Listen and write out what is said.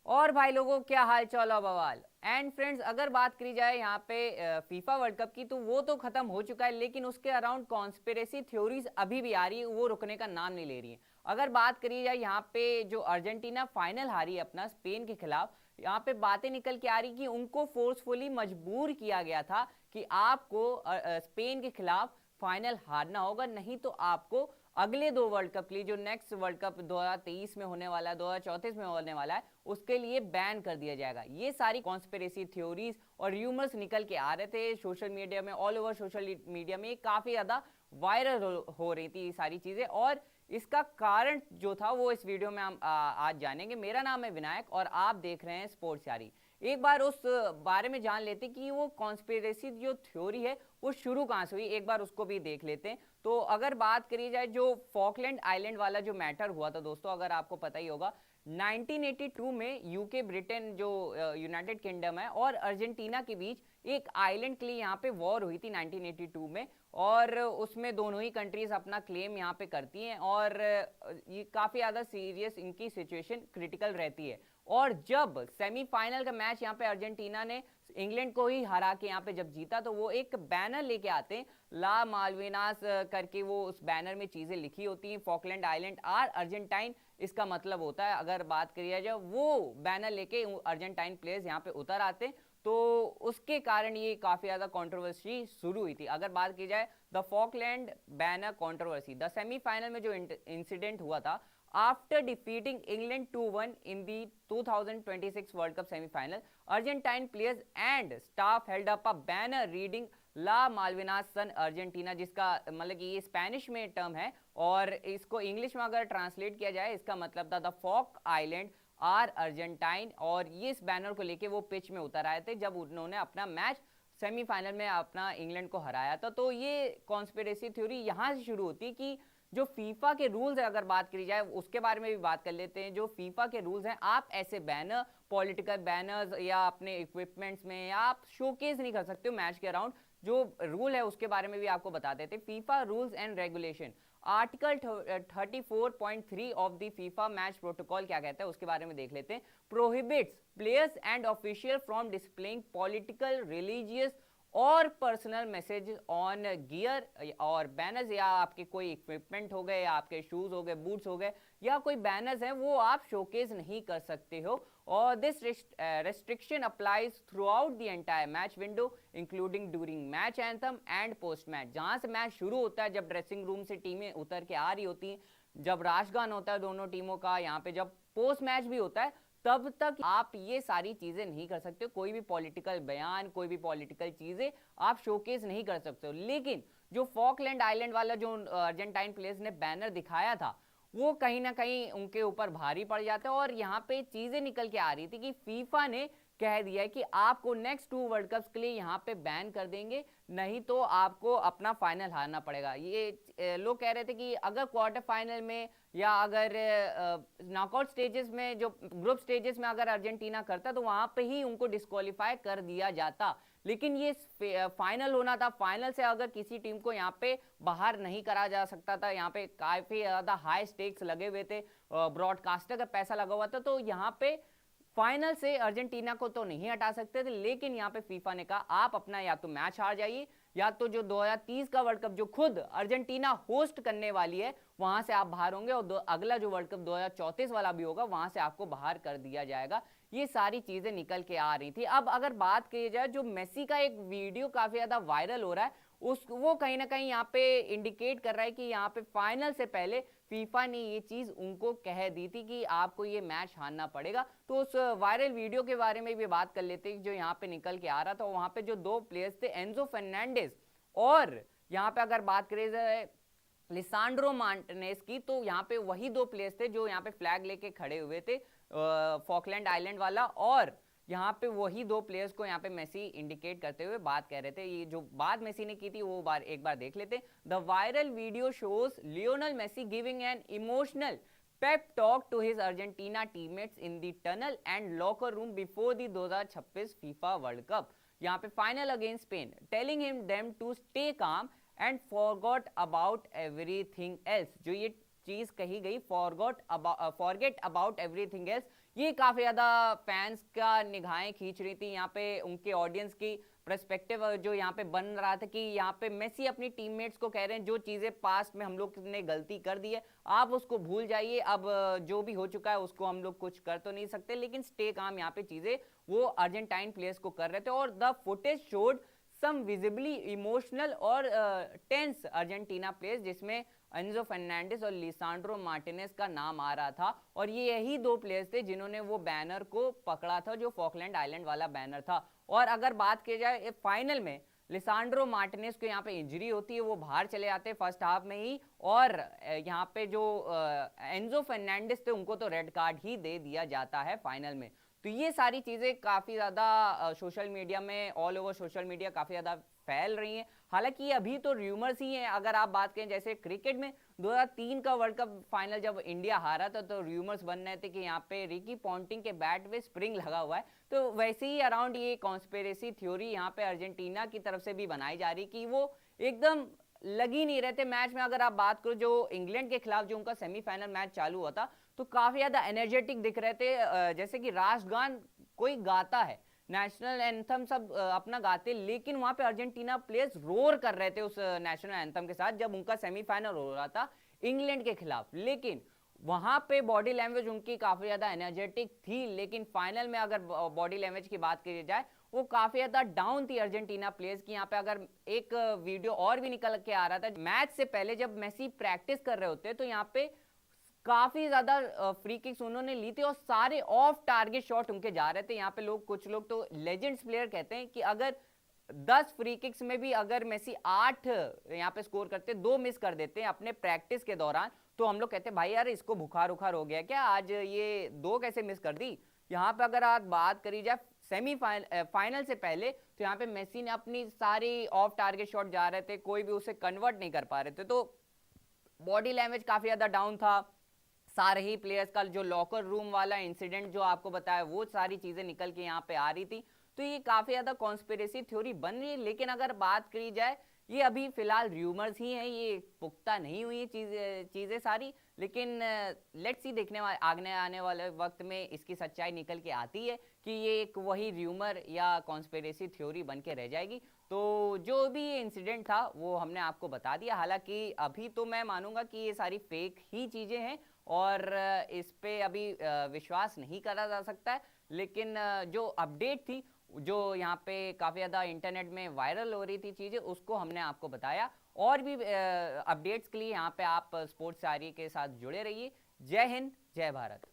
और भाई लोगों क्या हाल चाल है बवाल। एंड फ्रेंड्स, अगर बात करी जाए यहाँ पे फीफा वर्ल्ड कप की, तो वो तो खत्म हो चुका है, लेकिन उसके अराउंड कॉन्स्पिरेसी थ्योरीज अभी भी आ रही है, वो रुकने का नाम नहीं ले रही है। अगर बात करी जाए यहाँ पे जो अर्जेंटीना फाइनल हारी अपना स्पेन के खिलाफ, यहाँ पे बातें निकल के आ रही कि उनको फोर्सफुली मजबूर किया गया था कि आपको स्पेन के खिलाफ फाइनल हारना होगा, नहीं तो आपको अगले दो वर्ल्ड कप के लिए, जो नेक्स्ट वर्ल्ड कप 2023 में होने वाला है, 2034 में होने वाला है, उसके लिए बैन कर दिया जाएगा। ये सारी कॉन्स्पिरेसी थ्योरीज और र्यूमर्स निकल के आ रहे थे सोशल मीडिया में, ऑल ओवर सोशल मीडिया में काफी ज्यादा वायरल हो रही थी ये सारी चीजें। और इसका कारण जो था वो इस वीडियो में हम आज जानेंगे। मेरा नाम है विनायक और आप देख रहे हैं स्पोर्ट्स यारी। एक बार उस बारे में जान लेते कि वो कॉन्स्पिरेसी जो थ्योरी है वो शुरू कहां से हुई, एक बार उसको भी देख लेते हैं। तो अगर बात करी जाए जो फॉकलैंड आइलैंड वाला जो मैटर हुआ था दोस्तों, अगर आपको पता ही होगा, 1982 में यूके, ब्रिटेन जो यूनाइटेड किंगडम है, और अर्जेंटीना के बीच एक आइलैंड के लिए यहाँ पे वॉर हुई थी 1982 में। और उसमें दोनों ही कंट्रीज अपना क्लेम यहाँ पे करती हैं, और ये काफी ज्यादा सीरियस इनकी सिचुएशन क्रिटिकल रहती है। और जब सेमीफाइनल का मैच यहाँ पे अर्जेंटीना ने इंग्लैंड को ही हरा के यहाँ पे जब जीता, तो वो एक बैनर लेके आते हैं, ला मालविनास करके, वो उस बैनर में चीजें लिखी होती हैं, फॉकलैंड आइलैंड आर अर्जेंटाइन इसका मतलब होता है। अगर बात करिए जाए, वो बैनर लेके अर्जेंटाइन प्लेयर्स यहाँ पे उतर आते हैं, तो उसके कारण ये काफी ज्यादा कंट्रोवर्सी शुरू हुई थी। अगर बात की जाए the Falkland banner controversy, the semifinal में जो इंसिडेंट हुआ था, after defeating England 2-1 in the 2026 World Cup semi-final, Argentine players and staff held up a banner reading La Malvinas Son Argentina, जिसका मतलब कि ये स्पेनिश में टर्म है, और इसको इंग्लिश में अगर ट्रांसलेट किया जाए, इसका मतलब था the Falk island are Argentine. और ये इस बैनर को लेके वो पिच में उतर आए थे जब उन्होंने अपना मैच सेमीफाइनल में अपना इंग्लैंड को हराया था। तो ये कॉन्स्पिरेसी थ्योरी यहाँ से शुरू होती कि जो फीफा के रूल्स है, अगर बात करी जाए उसके बारे में भी बात कर लेते हैं। जो फीफा के रूल्स हैं, आप ऐसे बैनर, पॉलिटिकल बैनर्स या अपने इक्विपमेंट्स में या आप शोकेस नहीं कर सकते हो मैच के अराउंड। जो रूल है उसके बारे में भी आपको बता देते हैं। FIFA rules and regulation, article 34.3 of the FIFA match protocol क्या कहता है उसके बारे में देख लेते हैं। Prohibits players and official from displaying political, religious और पर्सनल मैसेज ऑन गियर और बैनर्स, या आपके कोई इक्विपमेंट हो गए, या आपके शूज हो गए, बूट्स हो गए, या कोई बैनर्स हैं, वो आप शोकेस नहीं कर सकते हो। और this restriction applies through out the entire match window, including during match anthem and post match. जहां से मैच शुरू होता है, जब ड्रेसिंग रूम से टीमें उतर के आ रही होती हैं, जब राशगान होता है दोनों टीमों का, यहाँ पे जब पोस्ट मैच भी होता है, तब तक आप ये सारी चीजें नहीं कर सकते हो। कोई भी पॉलिटिकल बयान, कोई भी पॉलिटिकल चीजें आप शोकेस नहीं कर सकते हो। लेकिन जो फॉकलैंड आइलैंड वाला जो अर्जेंटाइन प्लेयर्स ने बैनर दिखाया था, वो कहीं ना कहीं उनके ऊपर भारी पड़ जाता है। और यहाँ पे चीजें निकल के आ रही थी कि फीफा ने कह दिया है कि आपको नेक्स्ट 2 वर्ल्ड कप्स के लिए यहाँ पे बैन कर देंगे, नहीं तो आपको अपना फाइनल हारना पड़ेगा। ये लोग कह रहे थे कि अगर क्वार्टर फाइनल में या अगर नॉकआउट स्टेजेस में, जो ग्रुप स्टेजेस में अगर अर्जेंटीना करता, तो वहां पे ही उनको डिस्क्वालीफाई कर दिया जाता। लेकिन ये फाइनल होना था, फाइनल से अगर किसी टीम को यहाँ पे बाहर नहीं करा जा सकता था, यहाँ पे काफी ज्यादा हाई स्टेक्स लगे हुए थे, ब्रॉडकास्टर का पैसा लगा हुआ था, तो यहाँ पे फाइनल से अर्जेंटीना को तो नहीं हटा सकते थे। लेकिन यहाँ पे फीफा ने कहा आप अपना या तो मैच हार जाइए, या तो जो 2030 का वर्ल्ड कप जो खुद अर्जेंटीना होस्ट करने वाली है, वहां से आप बाहर होंगे, और अगला जो वर्ल्ड कप 2034 वाला भी होगा, वहां से आपको बाहर कर दिया जाएगा। ये सारी चीजें निकल के आ रही थी। अब अगर बात की जाए, जो मेसी का एक वीडियो काफी ज्यादा वायरल हो रहा है, उस वो कहीं ना कहीं यहाँ पे इंडिकेट कर रहा है कि यहाँ पे फाइनल से पहले फीफा ने ये चीज उनको कह दी थी कि आपको ये मैच हारना पड़ेगा। तो उस वायरल वीडियो के बारे में भी बात कर लेते हैं जो यहाँ पे निकल के आ रहा था। वहां पे जो दो प्लेयर्स थे, एंजो फर्नांडिस और यहाँ पे अगर बात करें जाए लिसांड्रो मार्टिनेज की, तो यहाँ पे वही दो प्लेयर्स थे जो यहाँ पे फ्लैग लेके खड़े हुए थे, फॉकलैंड आइलैंड वाला, और यहाँ पे वही दो प्लेयर्स को यहाँ पे मेसी इंडिकेट करते हुए बात कह रहे थे। ये जो बात मेसी ने की थी वो एक बार देख लेते। The viral video shows Lionel Messi giving an emotional pep talk to his Argentina teammates in the tunnel and locker room before the 2026 FIFA World Cup, यहाँ पे final against Spain, telling him them to stay calm and forgot about everything else. जो ये चीज कही गई, forget about everything else. ये काफी ज्यादा फैंस का निगाहें खींच रही थी, यहाँ पे उनके ऑडियंस की पर्सपेक्टिव जो यहाँ पे बन रहा था कि यहाँ पे मेसी अपनी टीममेट्स को कह रहे हैं जो चीजें पास्ट में हम लोग ने गलती कर दी है आप उसको भूल जाइए, अब जो भी हो चुका है उसको हम लोग कुछ कर तो नहीं सकते, लेकिन स्टे काम यहाँ पे चीजें वो अर्जेंटाइन प्लेयर्स को कर रहे थे। और the footage showed some visibly emotional और टेंस अर्जेंटीना प्लेयर्स, जिसमें एंजो फर्नांडिस और लिसांड्रो मार्टिनेज का नाम आ रहा था, और ये यही दो प्लेयर्स थे जिन्होंने वो बैनर को पकड़ा था जो फॉकलैंड आइलैंड वाला बैनर था। और अगर बात की जाए फाइनल में लिसांड्रो मार्टिनेज को यहाँ पे इंजरी होती है, वो बाहर चले जाते हैं फर्स्ट हाफ में ही, और यहाँ पे जो एंजो फर्नांडिस थे उनको तो रेड कार्ड ही दे दिया जाता है फाइनल में। तो ये सारी चीजें काफी ज्यादा सोशल मीडिया में, ऑल ओवर सोशल मीडिया काफी ज्यादा फैल रही हैं। हालांकि अभी तो र्यूमर्स ही हैं। अगर आप बात करें जैसे क्रिकेट में 2003 का वर्ल्ड कप फाइनल जब इंडिया हारा था तो र्यूमर्स बन रहे थे कि यहाँ पे रिकी पॉन्टिंग के बैट पे स्प्रिंग लगा हुआ है, तो वैसे ही अराउंड ये कॉन्स्पिरेसी थ्योरी यहाँ पे अर्जेंटीना की तरफ से भी बनाई जा रही कि वो एकदम लग ही नहीं रहते मैच में। अगर आप बात करो जो इंग्लैंड के खिलाफ जो उनका सेमीफाइनल मैच चालू हुआ था तो काफी ज्यादा एनर्जेटिक दिख रहे थे, जैसे कि राष्ट्रगान कोई गाता है, नेशनल एंथम सब अपना गाते, लेकिन वहां पे अर्जेंटीना प्लेयर्स रोर कर रहे थे उस नेशनल एंथम के साथ जब उनका सेमीफाइनल हो रहा था इंग्लैंड के खिलाफ। लेकिन वहां पे बॉडी लैंग्वेज उनकी काफी ज्यादा एनर्जेटिक थी, लेकिन फाइनल में अगर बॉडी लैंग्वेज की बात की जाए वो काफी ज्यादा डाउन थी अर्जेंटीना प्लेयर्स की। यहाँ पे अगर एक वीडियो और भी निकल के आ रहा था मैच से पहले जब मेसी प्रैक्टिस कर रहे होते तो यहाँ पे काफी ज्यादा फ्री किक्स उन्होंने ली थी और सारे ऑफ टारगेट शॉट उनके जा रहे थे। यहाँ पे कुछ लोग तो लेजेंड्स प्लेयर कहते हैं कि अगर 10 फ्री किक्स में भी अगर मेसी 8 यहाँ पे स्कोर करते, 2 मिस कर देते हैं अपने प्रैक्टिस के दौरान, तो हम लोग कहते हैं भाई यार इसको बुखार उखार हो गया क्या, आज ये 2 कैसे मिस कर दी। यहाँ पे अगर आप बात करी जाए फाइनल से पहले तो यहाँ पे मेसी ने अपनी सारी ऑफ टारगेट शॉट जा रहे थे, कोई भी उसे कन्वर्ट नहीं कर पा रहे थे, तो बॉडी लैंग्वेज काफी ज्यादा डाउन था। सारे ही प्लेयर्स का जो लॉकर रूम वाला इंसिडेंट जो आपको बताया वो सारी चीजें निकल के यहाँ पे आ रही थी, तो ये काफी ज्यादा कॉन्स्पिरेसी थ्योरी बन रही है। लेकिन अगर बात करी जाए ये अभी फिलहाल र्यूमर्स ही हैं, ये पुख्ता नहीं हुई चीजें सारी, लेकिन लेट्स सी देखने आगे आने वाले वक्त में इसकी सच्चाई निकल के आती है कि ये एक वही र्यूमर या कॉन्स्पिरेसी थ्योरी बन के रह जाएगी। तो जो भी ये इंसिडेंट था वो हमने आपको बता दिया। हालांकि अभी तो मैं मानूंगा कि ये सारी फेक ही चीजें हैं और इस पे अभी विश्वास नहीं करा जा सकता है, लेकिन जो अपडेट थी जो यहाँ पे काफ़ी ज़्यादा इंटरनेट में वायरल हो रही थी चीज़ें उसको हमने आपको बताया। और भी अपडेट्स के लिए यहाँ पे आप स्पोर्ट्स सारी के साथ जुड़े रहिए। जय हिंद, जय भारत।